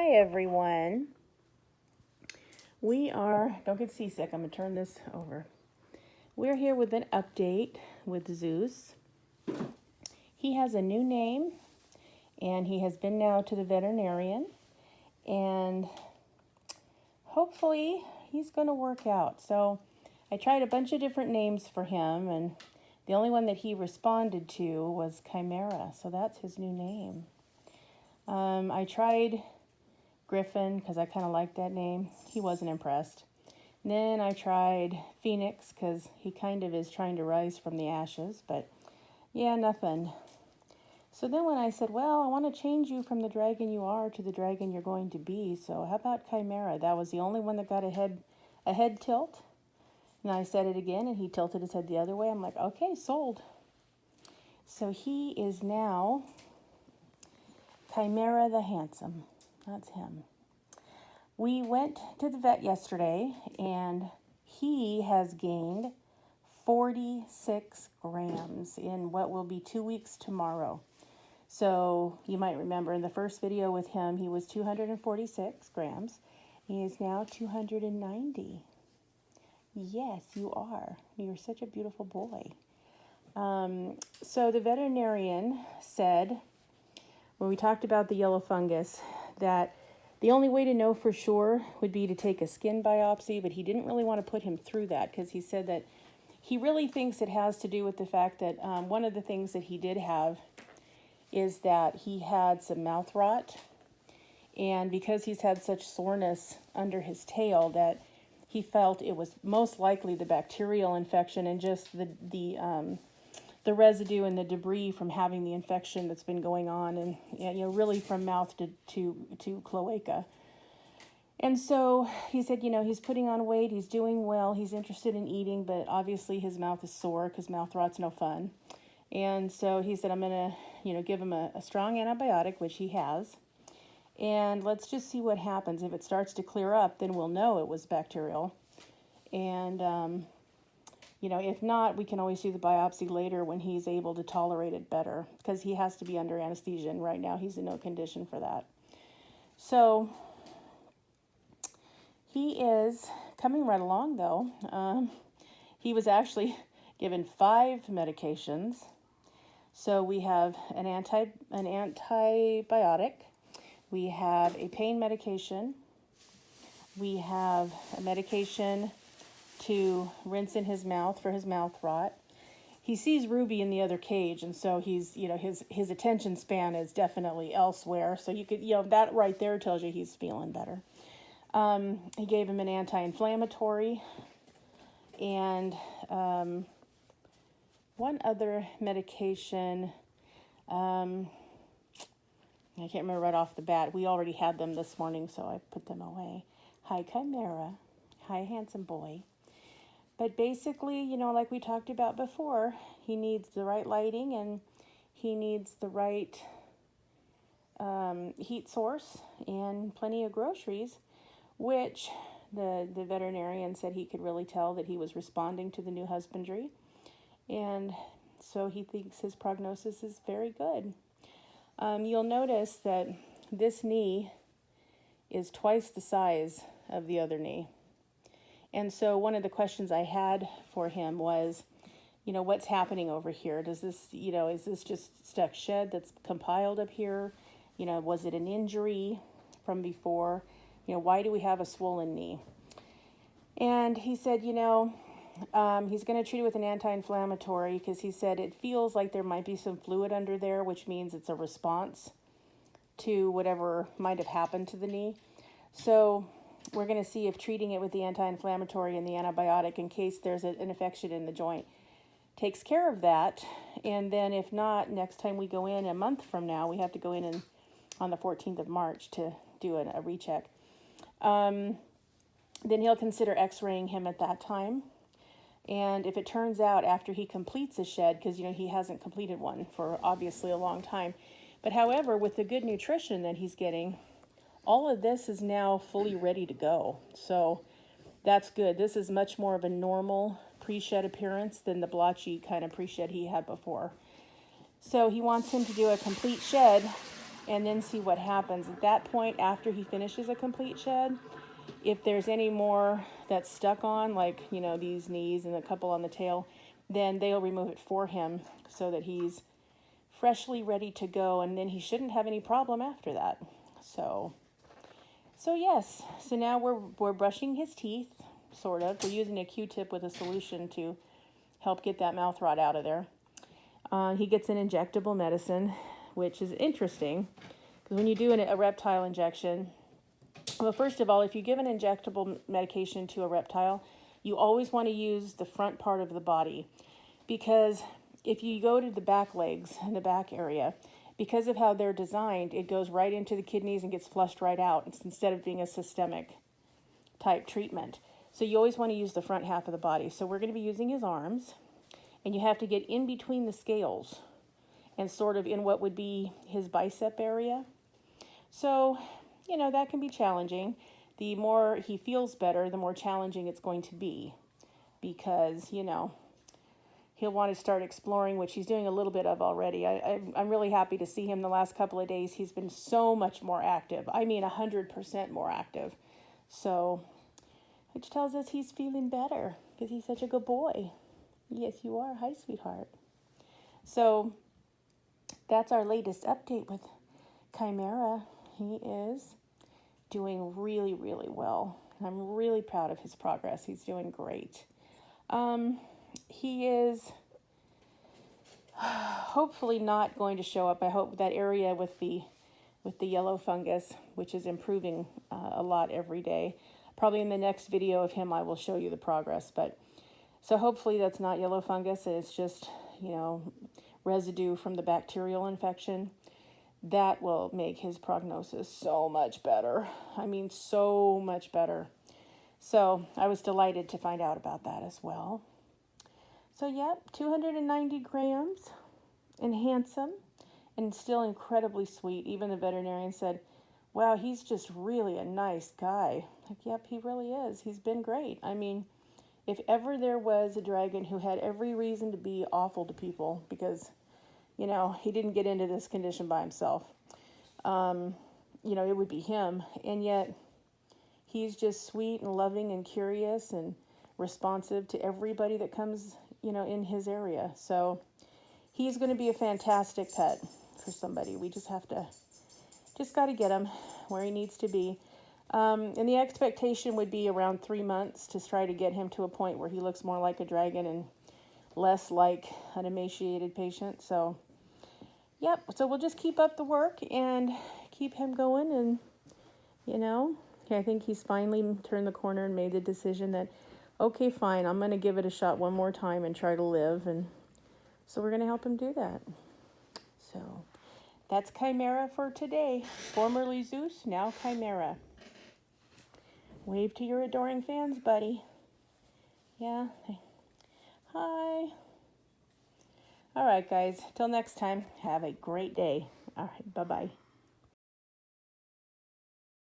Hi everyone. Don't get seasick, I'm going to turn this over. We're here with an update with Zeus. He has a new name and he has been now to the veterinarian and hopefully he's going to work out. So I tried a bunch of different names for him and the only one that he responded to was Chimera, so that's his new name. I tried Griffin because I kind of liked that name. He wasn't impressed. And then I tried Phoenix because he kind of is trying to rise from the ashes, but yeah, nothing. So then when I said, well, I want to change you from the dragon you are to the dragon you're going to be, so how about Chimera? That was the only one that got a head tilt. And I said it again and he tilted his head the other way. I'm like, okay, sold. So he is now Chimera the Handsome. That's him. We went to the vet yesterday and he has gained 46 grams in what will be 2 weeks tomorrow. So you might remember in the first video with him, he was 246 grams. He is now 290. Yes, you are. You're such a beautiful boy. So the veterinarian said, when we talked about the yellow fungus, that the only way to know for sure would be to take a skin biopsy, but he didn't really want to put him through that because he said that he really thinks it has to do with the fact that one of the things that he did have is that he had some mouth rot. And because he's had such soreness under his tail that he felt it was most likely the bacterial infection and just the residue and the debris from having the infection that's been going on, and really from mouth to cloaca. And so he said, he's putting on weight, he's doing well, he's interested in eating, but obviously his mouth is sore because mouth rot's no fun. And so he said, I'm going to, give him a strong antibiotic, which he has. And let's just see what happens. If it starts to clear up, then we'll know it was bacterial. And, if not, we can always do the biopsy later when he's able to tolerate it better because he has to be under anesthesia, and right now he's in no condition for that. So he is coming right along, though. He was actually given 5 medications. So we have an antibiotic, we have a pain medication, we have a medication to rinse in his mouth for his mouth rot. He sees Ruby in the other cage, and so he's, his attention span is definitely elsewhere. So you could, that right there tells you he's feeling better. He gave him an anti-inflammatory and one other medication. I can't remember right off the bat. We already had them this morning, so I put them away. Hi, Chimera. Hi, handsome boy. But basically, like we talked about before, he needs the right lighting and he needs the right heat source and plenty of groceries, which the veterinarian said he could really tell that he was responding to the new husbandry. And so he thinks his prognosis is very good. You'll notice that this knee is twice the size of the other knee. And so one of the questions I had for him was, what's happening over here? Does this, is this just stuck shed that's compiled up here? Was it an injury from before? Why do we have a swollen knee? And he said, he's going to treat it with an anti-inflammatory because he said it feels like there might be some fluid under there, which means it's a response to whatever might have happened to the knee. So we're going to see if treating it with the anti-inflammatory and the antibiotic in case there's an infection in the joint takes care of that. And then if not, next time we go in a month from now, we have to go in on the 14th of March to do a recheck. Then he'll consider x-raying him at that time. And if it turns out after he completes a shed, because, he hasn't completed one for obviously a long time. But however, with the good nutrition that he's getting, all of this is now fully ready to go. So that's good. This is much more of a normal pre-shed appearance than the blotchy kind of pre-shed he had before. So he wants him to do a complete shed and then see what happens. At that point, after he finishes a complete shed, if there's any more that's stuck on, like, you know, these knees and a couple on the tail, then they'll remove it for him so that he's freshly ready to go, and then he shouldn't have any problem after that. So yes, so now we're brushing his teeth, sort of. We're using a Q-tip with a solution to help get that mouth rot out of there. He gets an injectable medicine, which is interesting, because when you do a reptile injection, well, first of all, if you give an injectable medication to a reptile, you always want to use the front part of the body, because if you go to the back legs and the back area, because of how they're designed, it goes right into the kidneys and gets flushed right out instead of being a systemic type treatment. So you always want to use the front half of the body. So we're going to be using his arms, and you have to get in between the scales and sort of in what would be his bicep area. So, you know, that can be challenging. The more he feels better, the more challenging it's going to be, because, you know, he'll want to start exploring, which he's doing a little bit of already. I'm really happy to see him the last couple of days. He's been so much more active. I mean, 100% more active. So, which tells us he's feeling better because he's such a good boy. Yes, you are. Hi, sweetheart. So, that's our latest update with Chimera. He is doing really, really well. I'm really proud of his progress. He's doing great. He is hopefully not going to show up. I hope that area with the yellow fungus, which is improving a lot every day. Probably in the next video of him, I will show you the progress. But so hopefully that's not yellow fungus. It's just, you know, residue from the bacterial infection. That will make his prognosis so much better. I mean, so much better. So I was delighted to find out about that as well. So yep, 290 grams and handsome and still incredibly sweet. Even the veterinarian said, wow, he's just really a nice guy. Like, yep, he really is. He's been great. I mean, if ever there was a dragon who had every reason to be awful to people because, you know, he didn't get into this condition by himself, you know, it would be him. And yet he's just sweet and loving and curious and responsive to everybody that comes, you know, in his area. So he's going to be a fantastic pet for somebody. We just got to get him where he needs to be. And the expectation would be around 3 months to try to get him to a point where he looks more like a dragon and less like an emaciated patient. So, yep. So we'll just keep up the work and keep him going. And, you know, I think he's finally turned the corner and made the decision that, okay, fine, I'm going to give it a shot one more time and try to live. And so we're going to help him do that. So that's Chimera for today. Formerly Zeus, now Chimera. Wave to your adoring fans, buddy. Yeah. Hi. All right, guys. Till next time, have a great day. All right, bye-bye.